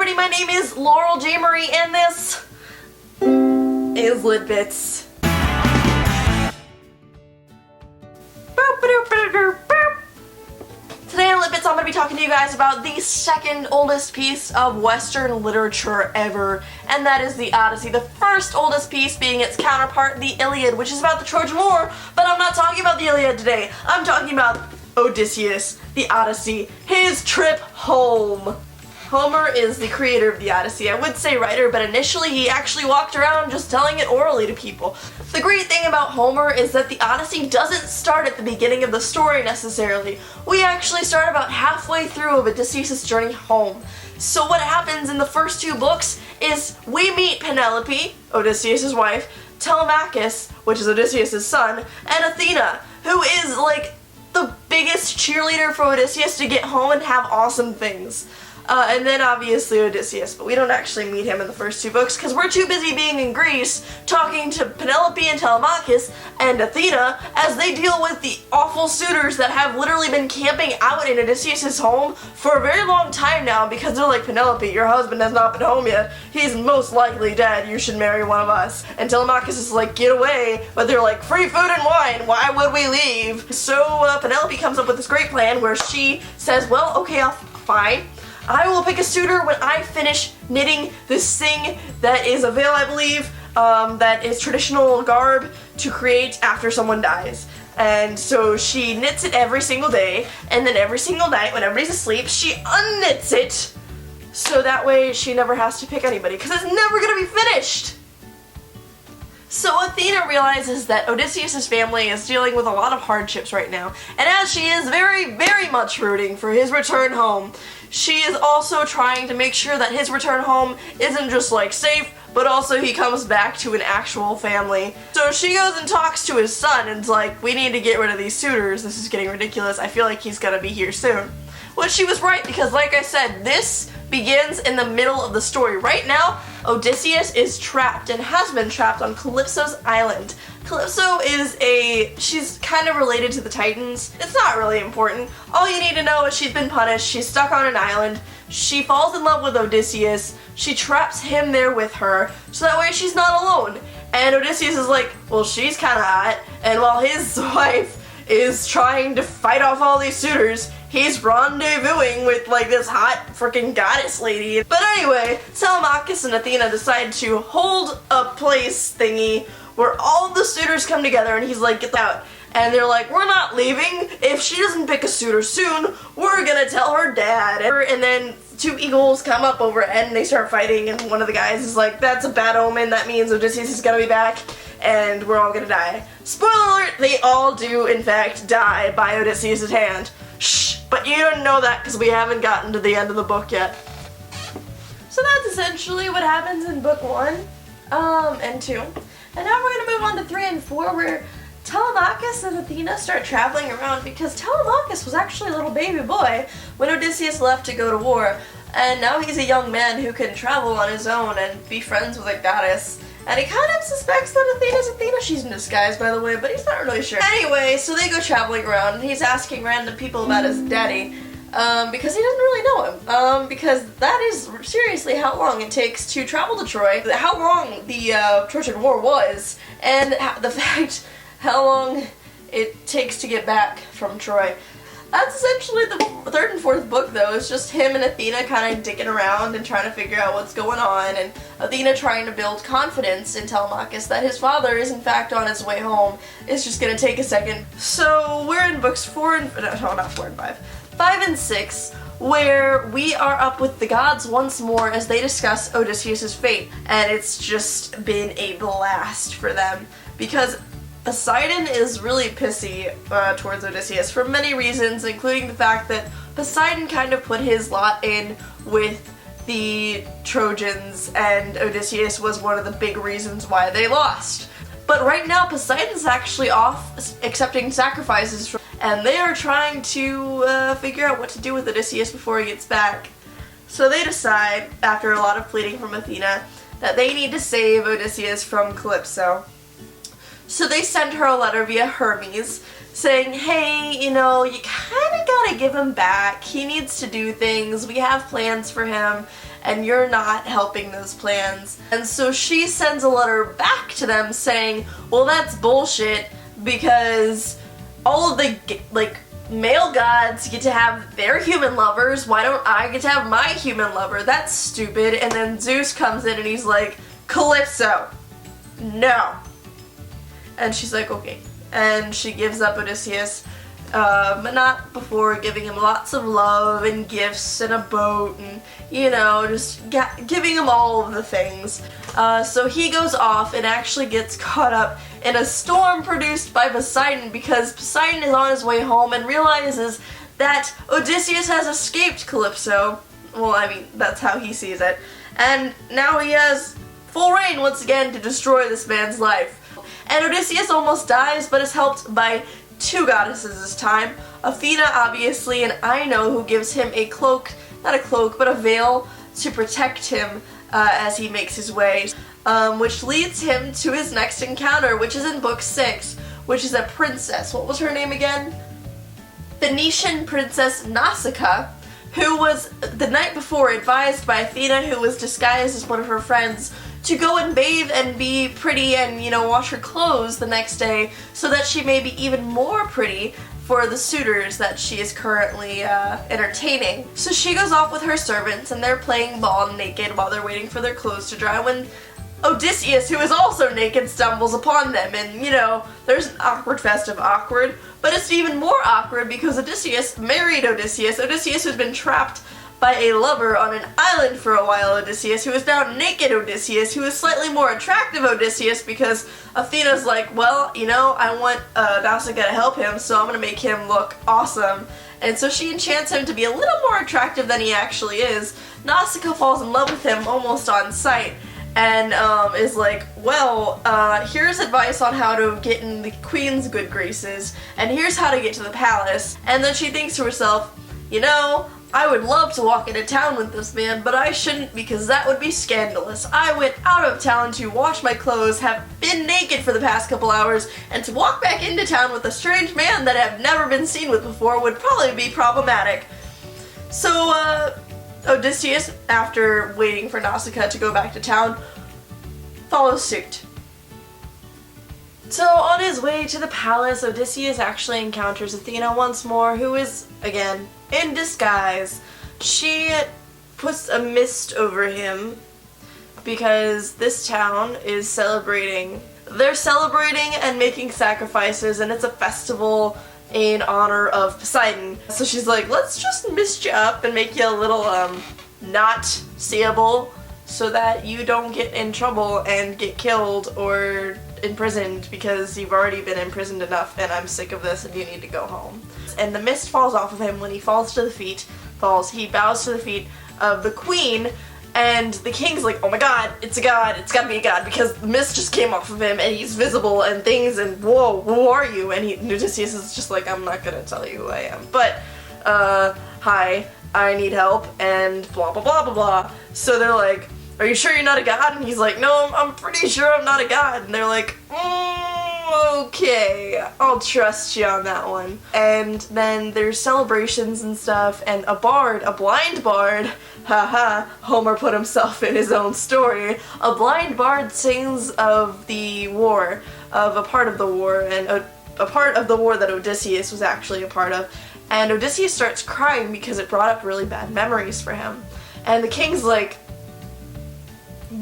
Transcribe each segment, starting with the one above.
everybody, my name is Laurel J. Marie, and this is Lit Bitz. Today on Lit Bitz, I'm going to be talking to you guys about the second oldest piece of Western literature ever, and that is the Odyssey. The first oldest piece being its counterpart, the Iliad, which is about the Trojan War, but I'm not talking about the Iliad today. I'm talking about Odysseus, the Odyssey, his trip home. Homer is the creator of the Odyssey. I would say writer, but initially he actually walked around just telling it orally to people. The great thing about Homer is that the Odyssey doesn't start at the beginning of the story necessarily. We actually start about halfway through of Odysseus' journey home. So what happens in the first two books is we meet Penelope, Odysseus' wife, Telemachus, which is Odysseus' son, and Athena, who is like the biggest cheerleader for Odysseus to get home and have awesome things. And then obviously Odysseus, but we don't actually meet him in the first two books because we're too busy being in Greece talking to Penelope and Telemachus and Athena as they deal with the awful suitors that have literally been camping out in Odysseus' home for a very long time now because they're like, Penelope, your husband has not been home yet. He's most likely dead. You should marry one of us. And Telemachus is like, get away. But they're like, free food and wine. Why would we leave? So Penelope comes up with this great plan where she says, well, okay, fine. I will pick a suitor when I finish knitting this thing that is a veil, I believe, that is traditional garb to create after someone dies. And so she knits it every single day, and then every single night when everybody's asleep, she unknits it, so that way she never has to pick anybody, because it's never going to be finished! So Athena realizes that Odysseus' family is dealing with a lot of hardships right now, and as she is very, very much rooting for his return home, she is also trying to make sure that his return home isn't just like safe, but also he comes back to an actual family. So she goes and talks to his son and is like, we need to get rid of these suitors, this is getting ridiculous, I feel like he's gonna be here soon. Well, she was right, because like I said, this begins in the middle of the story. Right now, Odysseus is trapped and has been trapped on Calypso's island. Calypso is she's kind of related to the Titans. It's not really important. All you need to know is she's been punished, she's stuck on an island, she falls in love with Odysseus, she traps him there with her, so that way she's not alone. And Odysseus is like, well, she's kind of hot, and while his wife is trying to fight off all these suitors, he's rendezvousing with like this hot freaking goddess lady. But anyway, Telemachus and Athena decide to hold a place thingy where all the suitors come together, and he's like, get out. And they're like, we're not leaving. If she doesn't pick a suitor soon, we're gonna tell her dad. And then two eagles come up over it and they start fighting, and one of the guys is like, that's a bad omen, that means Odysseus is gonna be back and we're all gonna die. Spoiler alert, they all do in fact die by Odysseus' hand. Shh, but you don't know that because we haven't gotten to the end of the book yet. So that's essentially what happens in book 1 and 2. And now we're gonna move on to 3 and 4, where Telemachus and Athena start traveling around, because Telemachus was actually a little baby boy when Odysseus left to go to war, and now he's a young man who can travel on his own and be friends with a goddess. And he kind of suspects that Athena's Athena. She's in disguise, by the way, but he's not really sure. Anyway, so they go traveling around, and he's asking random people about his daddy, because he doesn't really know him. Because that is seriously how long it takes to travel to Troy, how long the Trojan War was, and the fact how long it takes to get back from Troy. That's essentially the 3rd and 4th book, though. It's just him and Athena kind of dicking around and trying to figure out what's going on, and Athena trying to build confidence in Telemachus that his father is in fact on his way home. It's just gonna take a second. So we're in books 4 and no, not 4 and 5. 5 and 6, where we are up with the gods once more as they discuss Odysseus' fate, and it's just been a blast for them because Poseidon is really pissy towards Odysseus for many reasons, including the fact that Poseidon kind of put his lot in with the Trojans, and Odysseus was one of the big reasons why they lost. But right now Poseidon's actually off accepting sacrifices, and they are trying to figure out what to do with Odysseus before he gets back. So they decide, after a lot of pleading from Athena, that they need to save Odysseus from Calypso. So they send her a letter via Hermes saying, hey, you know, you kind of gotta to give him back. He needs to do things. We have plans for him, and you're not helping those plans. And so she sends a letter back to them saying, well, that's bullshit, because all of the, like, male gods get to have their human lovers. Why don't I get to have my human lover? That's stupid. And then Zeus comes in and he's like, Calypso, no. And she's like, okay. And she gives up Odysseus, but not before giving him lots of love and gifts and a boat and, you know, just giving him all of the things. So he goes off and actually gets caught up in a storm produced by Poseidon, because Poseidon is on his way home and realizes that Odysseus has escaped Calypso. Well, I mean, that's how he sees it. And now he has full reign once again to destroy this man's life. And Odysseus almost dies, but is helped by two goddesses this time. Athena, obviously, and Ino, who gives him a cloak, not a cloak, but a veil to protect him as he makes his way. Which leads him to his next encounter, which is in book 6, which is a princess. What was her name again? Phoenician princess Nausicaa, who was the night before advised by Athena, who was disguised as one of her friends, to go and bathe and be pretty and, you know, wash her clothes the next day so that she may be even more pretty for the suitors that she is currently entertaining. So she goes off with her servants and they're playing ball naked while they're waiting for their clothes to dry when Odysseus, who is also naked, stumbles upon them, and, you know, there's an awkward fest of awkward, but it's even more awkward because Odysseus married Odysseus, who's been trapped by a lover on an island for a while, Odysseus, who is now naked Odysseus, who is slightly more attractive Odysseus, because Athena's like, well, you know, I want Nausicaa to help him, so I'm gonna make him look awesome. And so she enchants him to be a little more attractive than he actually is. Nausicaa falls in love with him almost on sight, and is like, well, here's advice on how to get in the queen's good graces, and here's how to get to the palace. And then she thinks to herself, you know, I would love to walk into town with this man, but I shouldn't because that would be scandalous. I went out of town to wash my clothes, have been naked for the past couple hours, and to walk back into town with a strange man that I've never been seen with before would probably be problematic. So, Odysseus, after waiting for Nausicaa to go back to town, follows suit. So on his way to the palace, Odysseus actually encounters Athena once more, who is, again, in disguise. She puts a mist over him because this town is celebrating. They're celebrating and making sacrifices, and it's a festival in honor of Poseidon. So she's like, let's just mist you up and make you a little, not seeable so that you don't get in trouble and get killed or imprisoned because you've already been imprisoned enough and I'm sick of this and you need to go home. And the mist falls off of him when he falls to the feet, he bows to the feet of the queen, and the king's like, oh my god, it's a god, it's gotta be a god, because the mist just came off of him and he's visible and things, and whoa, who are you? And Odysseus is just like, I'm not gonna tell you who I am, but, hi, I need help, and blah blah blah blah blah. So they're like, are you sure you're not a god? And he's like, no, I'm pretty sure I'm not a god. And they're like, okay, I'll trust you on that one. And then there's celebrations and stuff, and a bard, a blind bard, haha, Homer put himself in his own story, a blind bard sings of the war, of a part of the war, and a part of the war that Odysseus was actually a part of. And Odysseus starts crying because it brought up really bad memories for him. And the king's like,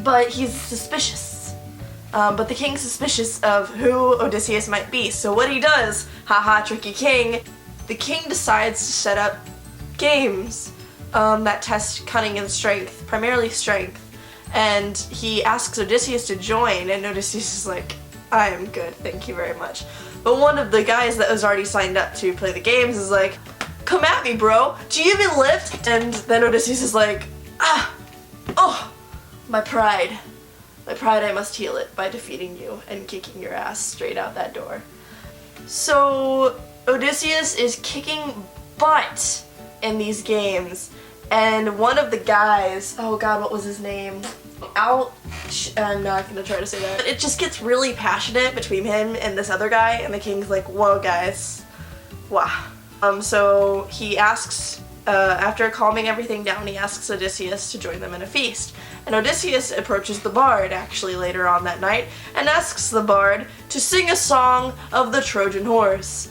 but he's suspicious. But the king's suspicious of who Odysseus might be. So what he does, haha, tricky king, the king decides to set up games that test cunning and strength, primarily strength. And he asks Odysseus to join, and Odysseus is like, I am good, thank you very much. But one of the guys that was already signed up to play the games is like, come at me, bro, do you even lift? And then Odysseus is like, my pride, I must heal it by defeating you and kicking your ass straight out that door. So Odysseus is kicking butt in these games, and one of the guys, oh god, what was his name? I'm not gonna try to say that. It just gets really passionate between him and this other guy, and the king's like, whoa guys, wow, So he asks, after calming everything down, he asks Odysseus to join them in a feast. And Odysseus approaches the bard, actually, later on that night, and asks the bard to sing a song of the Trojan horse.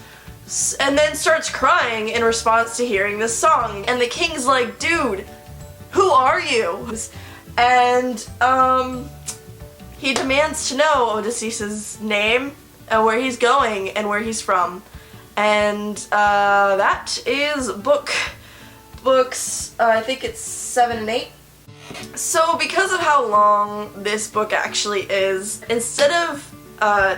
And then starts crying in response to hearing this song. And the king's like, dude, who are you? And, he demands to know Odysseus' name, and where he's going, and where he's from. And, that is books, I think it's 7 and 8. So because of how long this book actually is, instead of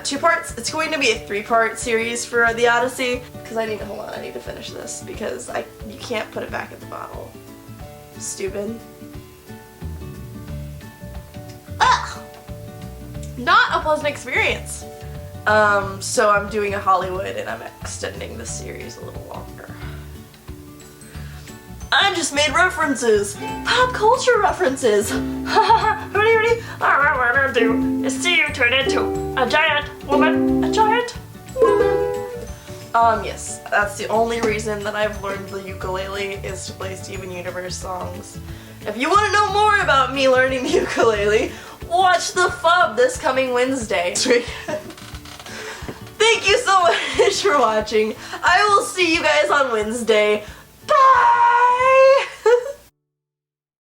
2 parts, it's going to be a 3-part series for the Odyssey. Because I need to finish this because you can't put it back in the bottle. Stupid. Ugh! Not a pleasant experience. So I'm doing a Hollywood and I'm extending the series a little longer. I just made references! Pop culture references! Ready? All I wanna do is see you turn into a giant woman. A giant woman. Yes, that's the only reason that I've learned the ukulele is to play Steven Universe songs. If you want to know more about me learning the ukulele, watch the FUB this coming Wednesday. Thank you so much for watching. I will see you guys on Wednesday. Bye!